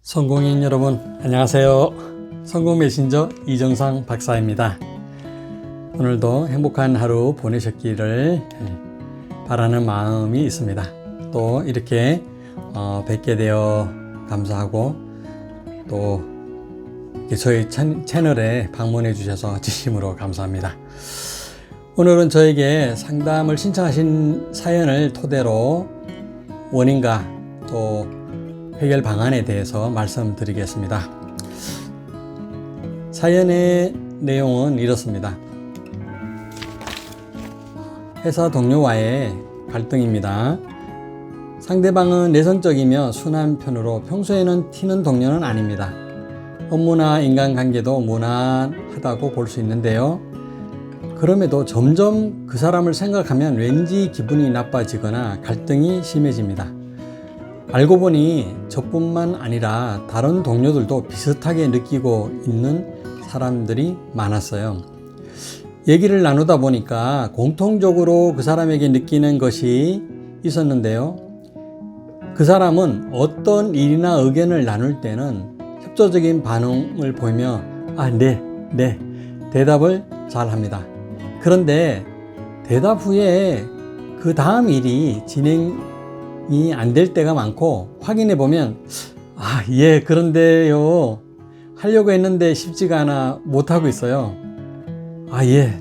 성공인 여러분 안녕하세요. 성공 메신저 이정상 박사입니다. 오늘도 행복한 하루 보내셨기를 바라는 마음이 있습니다. 또 이렇게 뵙게 되어 감사하고 또 저희 채널에 방문해 주셔서 진심으로 감사합니다. 오늘은 저에게 상담을 신청하신 사연을 토대로 원인과 또 해결 방안에 대해서 말씀드리겠습니다. 사연의 내용은 이렇습니다. 회사 동료와의 갈등입니다. 상대방은 내성적이며 순한 편으로 평소에는 튀는 동료는 아닙니다. 업무나 인간관계도 무난하다고 볼 수 있는데요. 그럼에도 점점 그 사람을 생각하면 왠지 기분이 나빠지거나 갈등이 심해집니다. 알고 보니 저뿐만 아니라 다른 동료들도 비슷하게 느끼고 있는 사람들이 많았어요. 얘기를 나누다 보니까 공통적으로 그 사람에게 느끼는 것이 있었는데요. 그 사람은 어떤 일이나 의견을 나눌 때는 협조적인 반응을 보이며 네 대답을 잘 합니다. 그런데 대답 후에 그 다음 일이 진행이 안 될 때가 많고 확인해 보면 그런데요 하려고 했는데 쉽지가 않아 못하고 있어요.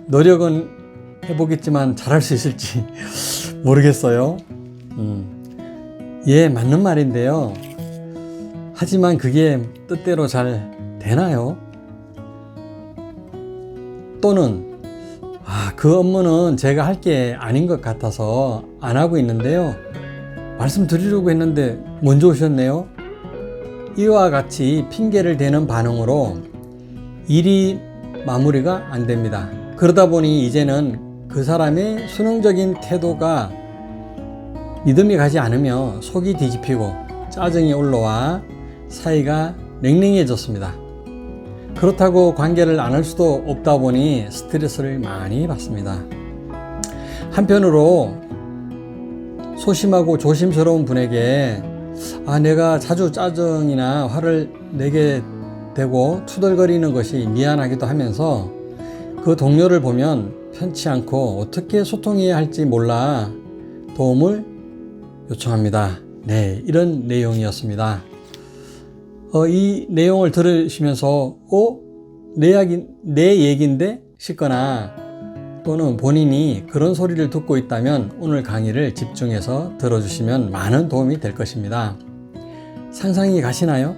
노력은 해보겠지만 잘할 수 있을지 모르겠어요. 맞는 말인데요. 하지만 그게 뜻대로 잘 되나요? 또는 그 업무는 제가 할 게 아닌 것 같아서 안 하고 있는데요. 말씀드리려고 했는데 먼저 오셨네요. 이와 같이 핑계를 대는 반응으로 일이 마무리가 안 됩니다. 그러다 보니 이제는 그 사람의 수능적인 태도가 믿음이 가지 않으며 속이 뒤집히고 짜증이 올라와 사이가 냉랭해졌습니다. 그렇다고 관계를 안 할 수도 없다 보니 스트레스를 많이 받습니다. 한편으로 소심하고 조심스러운 분에게 내가 자주 짜증이나 화를 내게 되고 투덜거리는 것이 미안하기도 하면서 그 동료를 보면 편치 않고 어떻게 소통해야 할지 몰라 도움을 요청합니다. 이런 내용이었습니다. 이 내용을 들으시면서 내 얘기인데 싶거나 또는 본인이 그런 소리를 듣고 있다면 오늘 강의를 집중해서 들어주시면 많은 도움이 될 것입니다. 상상이 가시나요?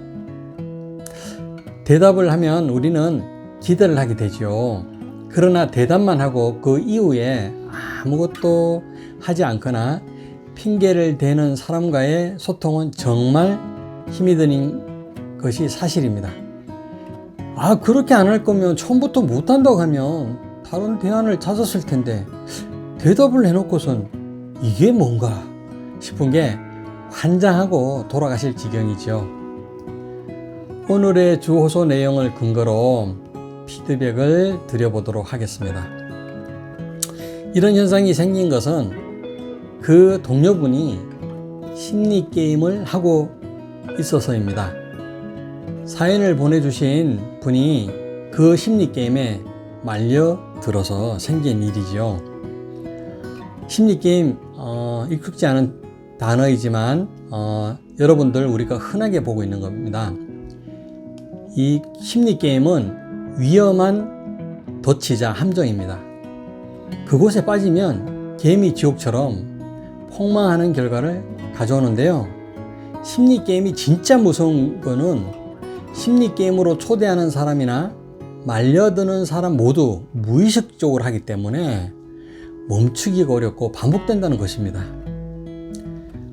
대답을 하면 우리는 기대를 하게 되죠. 그러나 대답만 하고 그 이후에 아무것도 하지 않거나 핑계를 대는 사람과의 소통은 정말 힘이 드는 것이 사실입니다. 그렇게 안 할 거면 처음부터 못한다고 하면 다른 대안을 찾았을 텐데 대답을 해놓고선 이게 뭔가 싶은 게 환장하고 돌아가실 지경이죠. 오늘의 주호소 내용을 근거로 피드백을 드려보도록 하겠습니다. 이런 현상이 생긴 것은 그 동료분이 심리게임을 하고 있어서입니다. 사연을 보내주신 분이 그 심리게임에 말려들어서 생긴 일이죠. 심리게임 익숙지 않은 단어이지만 여러분들 우리가 흔하게 보고 있는 겁니다. 이 심리게임은 위험한 덫이자 함정입니다. 그곳에 빠지면 개미 지옥처럼 폭망하는 결과를 가져오는데요. 심리게임이 진짜 무서운 거는 심리게임으로 초대하는 사람이나 말려드는 사람 모두 무의식적으로 하기 때문에 멈추기가 어렵고 반복된다는 것입니다.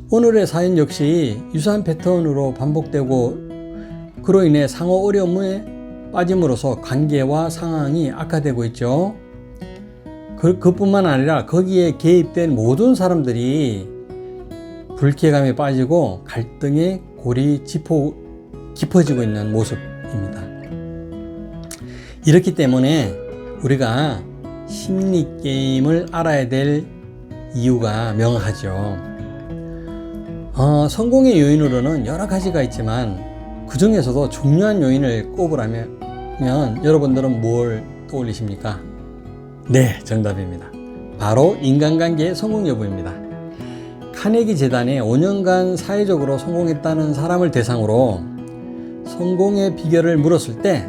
오늘의 사연 역시 유사한 패턴으로 반복되고 그로 인해 상호 어려움에 빠짐으로써 관계와 상황이 악화되고 있죠. 그뿐만 아니라 거기에 개입된 모든 사람들이 불쾌감에 빠지고 갈등의 골이 깊어지고 있는 모습입니다. 이렇기 때문에 우리가 심리게임을 알아야 될 이유가 명확하죠. 성공의 요인으로는 여러 가지가 있지만 그 중에서도 중요한 요인을 꼽으라면 여러분들은 뭘 떠올리십니까? 네, 정답입니다. 바로 인간관계의 성공 여부입니다. 카네기 재단에 5년간 사회적으로 성공했다는 사람을 대상으로 성공의 비결을 물었을 때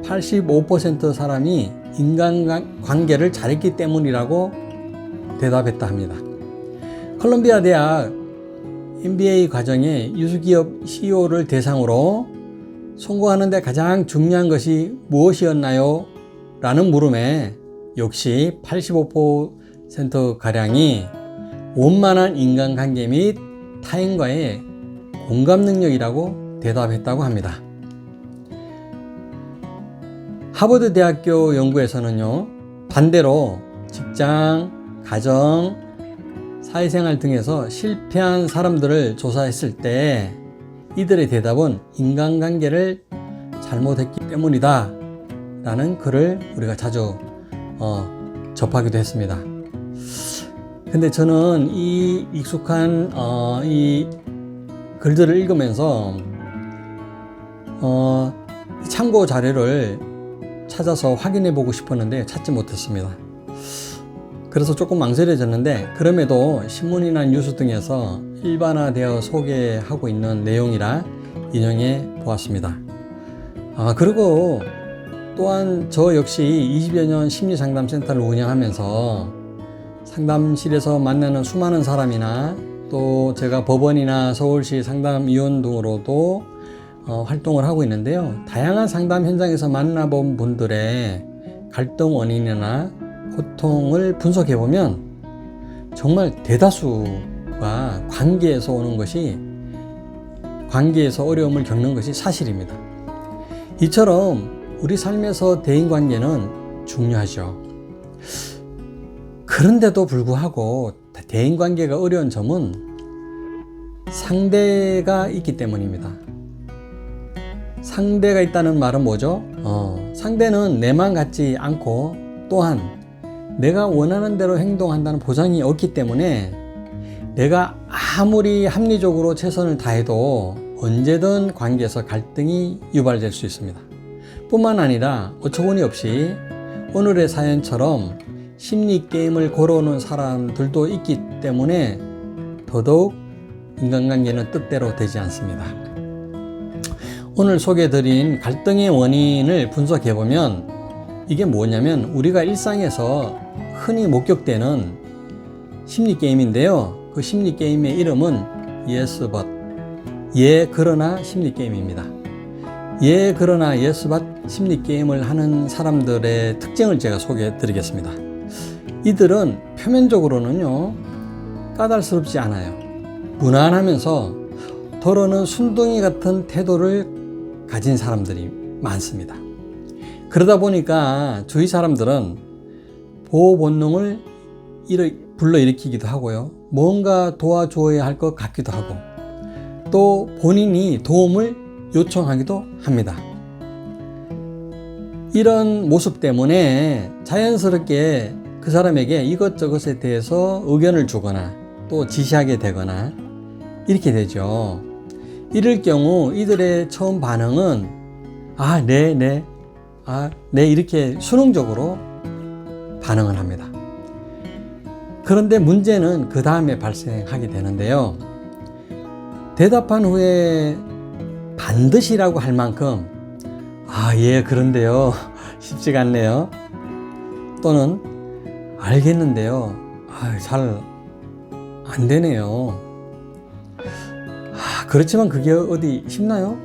85% 사람이 인간관계를 잘했기 때문이라고 대답했다 합니다. 콜롬비아 대학 MBA 과정에 유수기업 CEO를 대상으로 성공하는 데 가장 중요한 것이 무엇이었나요? 라는 물음에 역시 85%가량이 원만한 인간관계 및 타인과의 공감 능력이라고 대답했다고 합니다. 하버드 대학교 연구에서는요, 반대로 직장, 가정, 사회생활 등에서 실패한 사람들을 조사했을 때 이들의 대답은 인간관계를 잘못했기 때문이다 라는 글을 우리가 자주 접하기도 했습니다. 근데 저는 이 익숙한 이 글들을 읽으면서 참고 자료를 찾아서 확인해 보고 싶었는데 찾지 못했습니다. 그래서 조금 망설여졌는데 그럼에도 신문이나 뉴스 등에서 일반화되어 소개하고 있는 내용이라 인용해 보았습니다. 그리고 또한 저 역시 20여 년 심리상담센터를 운영하면서 상담실에서 만나는 수많은 사람이나 또 제가 법원이나 서울시 상담위원 등으로도 활동을 하고 있는데요. 다양한 상담 현장에서 만나본 분들의 갈등 원인이나 고통을 분석해 보면 정말 대다수가 관계에서 오는 것이, 관계에서 어려움을 겪는 것이 사실입니다. 이처럼 우리 삶에서 대인관계는 중요하죠. 그런데도 불구하고 대인관계가 어려운 점은 상대가 있기 때문입니다. 상대가 있다는 말은 뭐죠? 상대는 내만 같지 않고 또한 내가 원하는 대로 행동한다는 보장이 없기 때문에 내가 아무리 합리적으로 최선을 다해도 언제든 관계에서 갈등이 유발될 수 있습니다. 뿐만 아니라 어처구니 없이 오늘의 사연처럼 심리 게임을 걸어오는 사람들도 있기 때문에 더더욱 인간관계는 뜻대로 되지 않습니다. 오늘 소개해드린 갈등의 원인을 분석해보면 이게 뭐냐면 우리가 일상에서 흔히 목격되는 심리 게임인데요. 그 심리 게임의 이름은 Yes but, 예 그러나 심리 게임입니다. 예 그러나 Yes but 심리 게임을 하는 사람들의 특징을 제가 소개해 드리겠습니다. 이들은 표면적으로는요 까다롭지 않아요. 무난하면서 더러는 순둥이 같은 태도를 가진 사람들이 많습니다. 그러다 보니까 주위 사람들은 보호 본능을 불러일으키기도 하고요. 뭔가 도와줘야 할 것 같기도 하고 또 본인이 도움을 요청하기도 합니다. 이런 모습 때문에 자연스럽게 그 사람에게 이것저것에 대해서 의견을 주거나 또 지시하게 되거나 이렇게 되죠. 이럴 경우 이들의 처음 반응은 네 이렇게 수능적으로 반응을 합니다. 그런데 문제는 그 다음에 발생하게 되는데요. 대답한 후에 반드시라고 할 만큼 예 그런데요 쉽지가 않네요. 또는 알겠는데요 잘 안 되네요. 그렇지만 그게 어디 쉽나요?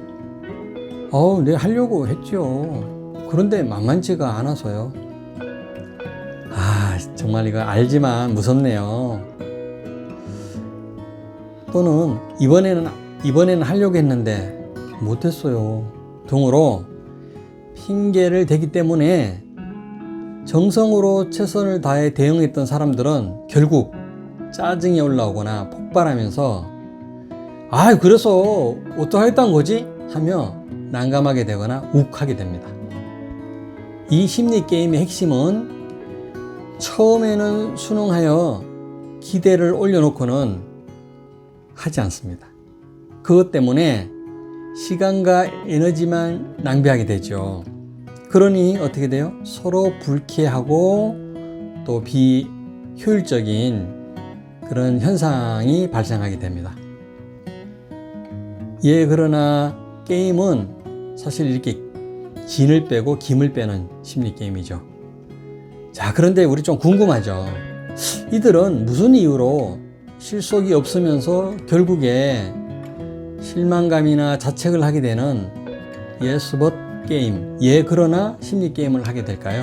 네 하려고 했죠. 그런데 만만치가 않아서요. 정말 이거 알지만 무섭네요. 또는 이번에는 하려고 했는데 못했어요 등으로 핑계를 대기 때문에 정성으로 최선을 다해 대응했던 사람들은 결국 짜증이 올라오거나 폭발하면서 그래서 어떡하겠다는 거지? 하며 난감하게 되거나 욱하게 됩니다. 이 심리 게임의 핵심은 처음에는 순응하여 기대를 올려놓고는 하지 않습니다. 그것 때문에 시간과 에너지만 낭비하게 되죠. 그러니 어떻게 돼요? 서로 불쾌하고 또 비효율적인 그런 현상이 발생하게 됩니다. 예, 그러나 게임은 사실 이렇게 진을 빼고 김을 빼는 심리 게임이죠. 자, 그런데 우리 좀 궁금하죠. 이들은 무슨 이유로 실속이 없으면서 결국에 실망감이나 자책을 하게 되는 yes but 게임, 예 그러나 심리 게임을 하게 될까요?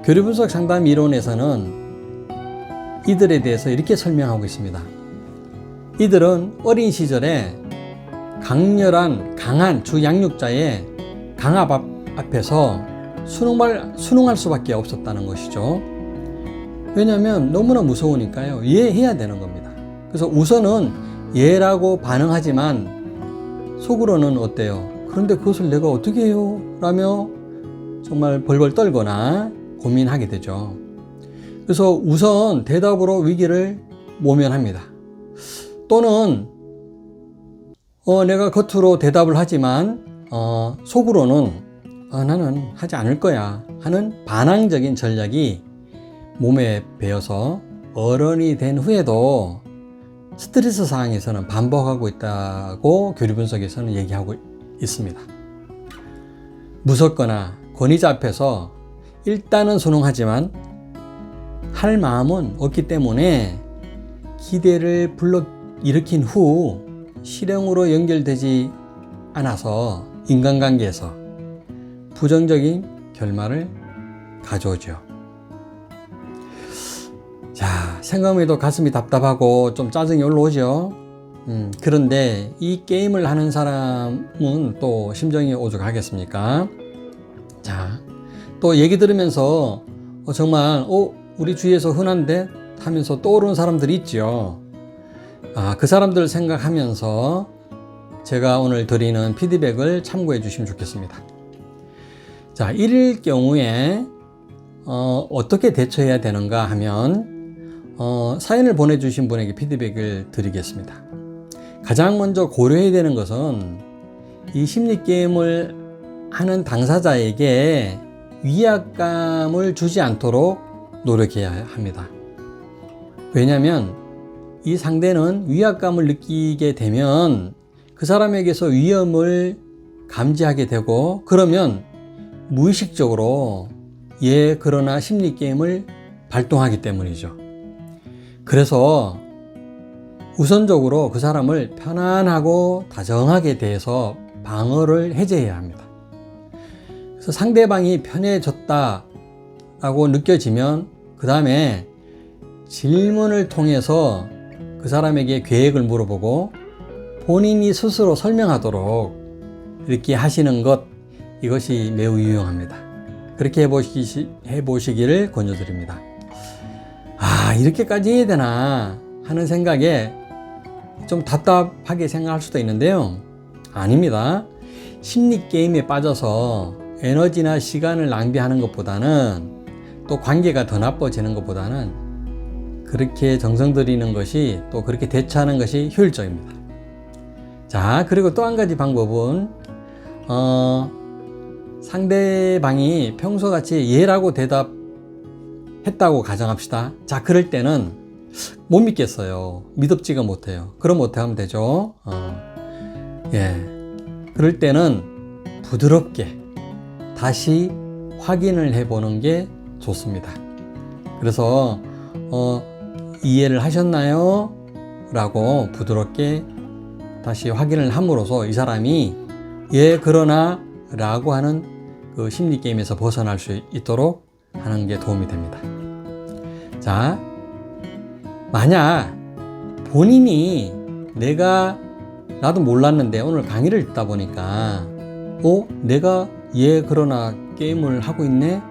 교류분석 상담 이론에서는 이들에 대해서 이렇게 설명하고 있습니다. 이들은 어린 시절에 강렬한 강한 주 양육자의 강압 앞에서 순응할 수밖에 없었다는 것이죠. 왜냐하면 너무나 무서우니까요. 예해야 되는 겁니다. 그래서 우선은 예라고 반응하지만 속으로는 어때요? 그런데 그것을 내가 어떻게 해요? 라며 정말 벌벌 떨거나 고민하게 되죠. 그래서 우선 대답으로 위기를 모면합니다. 또는 내가 겉으로 대답을 하지만 속으로는 나는 하지 않을 거야 하는 반항적인 전략이 몸에 배어서 어른이 된 후에도 스트레스 상황에서는 반복하고 있다고 교류분석에서는 얘기하고 있습니다. 무섭거나 권위자 앞에서 일단은 순응하지만 할 마음은 없기 때문에 기대를 불러일으킨 후 실행으로 연결되지 않아서 인간관계에서 부정적인 결말을 가져오죠. 자, 생각만 해도 가슴이 답답하고 좀 짜증이 올라오죠. 그런데 이 게임을 하는 사람은 또 심정이 오죽하겠습니까? 자, 또 얘기 들으면서 정말 우리 주위에서 흔한데 하면서 떠오르는 사람들이 있죠. 그 사람들을 생각하면서 제가 오늘 드리는 피드백을 참고해 주시면 좋겠습니다. 자, 이럴 경우에 어떻게 대처해야 되는가 하면 사연을 보내주신 분에게 피드백을 드리겠습니다. 가장 먼저 고려해야 되는 것은 이 심리게임을 하는 당사자에게 위압감을 주지 않도록 노력해야 합니다. 왜냐하면 이 상대는 위압감을 느끼게 되면 그 사람에게서 위험을 감지하게 되고 그러면 무의식적으로 예 그러나 심리게임을 발동하기 때문이죠. 그래서 우선적으로 그 사람을 편안하고 다정하게 대해서 방어를 해제해야 합니다. 그래서 상대방이 편해졌다라고 느껴지면 그 다음에 질문을 통해서 그 사람에게 계획을 물어보고 본인이 스스로 설명하도록 이렇게 하시는 것, 이것이 매우 유용합니다. 그렇게 해보시기를 권유드립니다. 이렇게까지 해야 되나 하는 생각에 좀 답답하게 생각할 수도 있는데요. 아닙니다. 심리게임에 빠져서 에너지나 시간을 낭비하는 것보다는 또 관계가 더 나빠지는 것보다는 그렇게 정성 들이는 것이 또 그렇게 대처하는 것이 효율적입니다. 자, 그리고 또 한 가지 방법은 상대방이 평소같이 예라고 대답했다고 가정합시다. 자, 그럴 때는 못 믿겠어요. 믿음직은 못해요. 그럼 어떻게 하면 되죠? 그럴 때는 부드럽게 다시 확인을 해보는 게 좋습니다. 그래서 이해를 하셨나요? 라고 부드럽게 다시 확인을 함으로써 이 사람이 예 그러나 라고 하는 그 심리게임에서 벗어날 수 있도록 하는 게 도움이 됩니다. 자, 만약 본인이 나도 몰랐는데 오늘 강의를 듣다 보니까 내가 예 그러나 게임을 하고 있네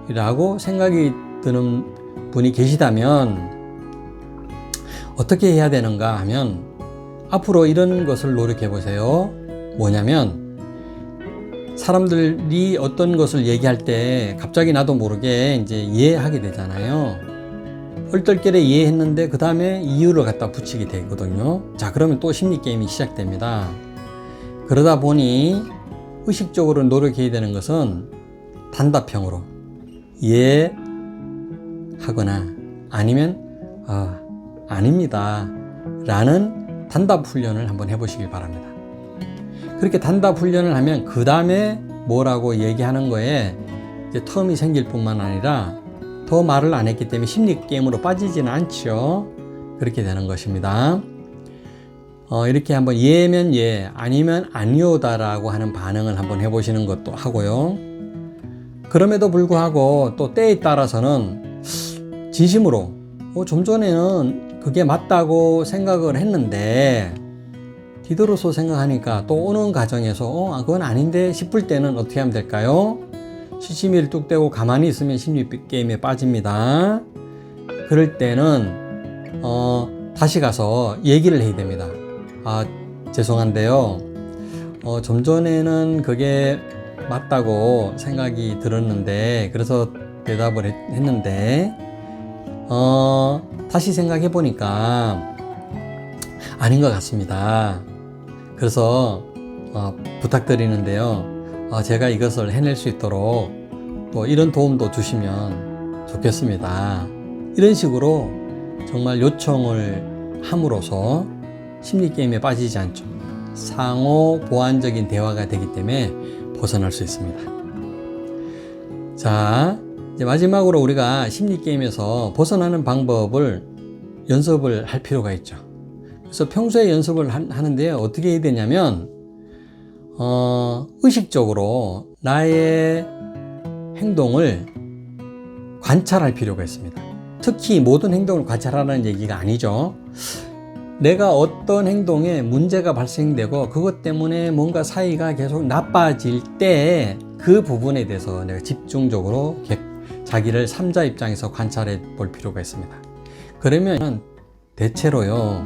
라고 생각이 드는 분이 계시다면 어떻게 해야 되는가 하면 앞으로 이런 것을 노력해 보세요. 뭐냐면 사람들이 어떤 것을 얘기할 때 갑자기 나도 모르게 이제 이해하게 되잖아요. 얼떨결에 이해했는데 그 다음에 이유를 갖다 붙이게 되거든요. 자, 그러면 또 심리게임이 시작됩니다. 그러다 보니 의식적으로 노력해야 되는 것은 단답형으로 예 하거나 아니면 아닙니다 라는 단답 훈련을 한번 해보시길 바랍니다. 그렇게 단답 훈련을 하면 그 다음에 뭐라고 얘기하는 거에 이제 텀이 생길 뿐만 아니라 더 말을 안 했기 때문에 심리 게임으로 빠지지는 않죠. 그렇게 되는 것입니다. 이렇게 한번 예면 예, 아니면 아니오다라고 하는 반응을 한번 해보시는 것도 하고요. 그럼에도 불구하고 또 때에 따라서는 진심으로 좀 전에는 그게 맞다고 생각을 했는데 뒤돌아서 생각하니까 또 오는 과정에서 그건 아닌데 싶을 때는 어떻게 하면 될까요? 시치미를 뚝 떼고 가만히 있으면 심리 게임에 빠집니다. 그럴 때는 다시 가서 얘기를 해야 됩니다. 죄송한데요. 좀 전에는 그게 맞다고 생각이 들었는데 그래서 대답을 했는데 다시 생각해 보니까 아닌 것 같습니다. 그래서 부탁드리는데요. 제가 이것을 해낼 수 있도록 또 이런 도움도 주시면 좋겠습니다. 이런 식으로 정말 요청을 함으로써 심리게임에 빠지지 않죠. 상호 보완적인 대화가 되기 때문에 벗어날 수 있습니다. 자, 이제 마지막으로 우리가 심리게임에서 벗어나는 방법을 연습을 할 필요가 있죠. 그래서 평소에 연습을 하는데요. 어떻게 해야 되냐면 의식적으로 나의 행동을 관찰할 필요가 있습니다. 특히 모든 행동을 관찰하라는 얘기가 아니죠. 내가 어떤 행동에 문제가 발생되고 그것 때문에 뭔가 사이가 계속 나빠질 때 그 부분에 대해서 내가 집중적으로 자기를 3자 입장에서 관찰해 볼 필요가 있습니다. 그러면 대체로요,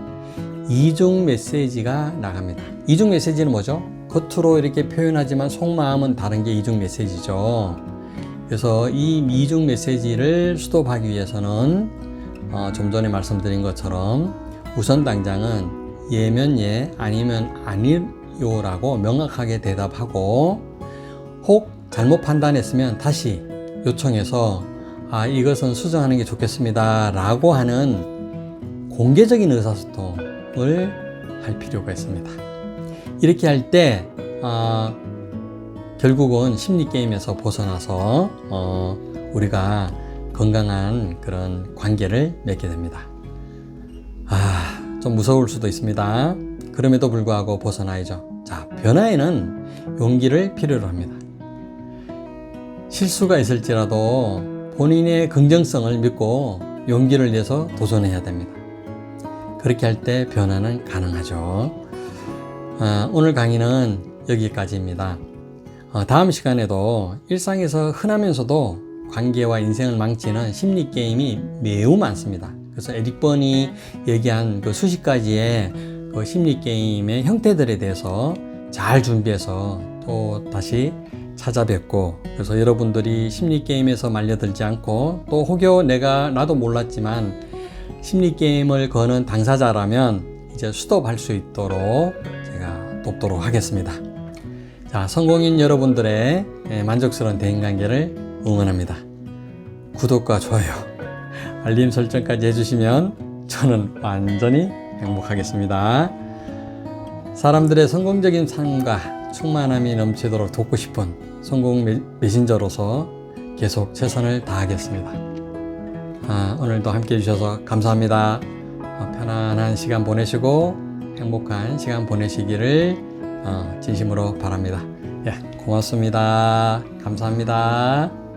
이중 메시지가 나갑니다. 이중 메시지는 뭐죠? 겉으로 이렇게 표현하지만 속마음은 다른 게 이중 메시지죠. 그래서 이 이중 메시지를 스톱하기 위해서는 좀 전에 말씀드린 것처럼 우선 당장은 예면 예, 아니면 아니요라고 명확하게 대답하고, 혹 잘못 판단했으면 다시 요청해서 이것은 수정하는 게 좋겠습니다 라고 하는 공개적인 의사소통을 할 필요가 있습니다. 이렇게 할 때 결국은 심리게임에서 벗어나서 우리가 건강한 그런 관계를 맺게 됩니다. 좀 무서울 수도 있습니다. 그럼에도 불구하고 벗어나야죠. 자, 변화에는 용기를 필요로 합니다. 실수가 있을지라도 본인의 긍정성을 믿고 용기를 내서 도전해야 됩니다. 그렇게 할 때 변화는 가능하죠. 오늘 강의는 여기까지입니다. 다음 시간에도 일상에서 흔하면서도 관계와 인생을 망치는 심리 게임이 매우 많습니다. 그래서 에릭 번이 얘기한 그 수십 가지의 그 심리 게임의 형태들에 대해서 잘 준비해서 또 다시 찾아뵙고, 그래서 여러분들이 심리 게임에서 말려들지 않고 또 혹여 나도 몰랐지만 심리 게임을 거는 당사자라면 이제 스톱할 수 있도록 제가 돕도록 하겠습니다. 자, 성공인 여러분들의 만족스러운 대인관계를 응원합니다. 구독과 좋아요, 알림 설정까지 해주시면 저는 완전히 행복하겠습니다. 사람들의 성공적인 삶과 충만함이 넘치도록 돕고 싶은 성공 메신저로서 계속 최선을 다하겠습니다. 오늘도 함께 해주셔서 감사합니다. 편안한 시간 보내시고 행복한 시간 보내시기를 진심으로 바랍니다. 고맙습니다. 감사합니다.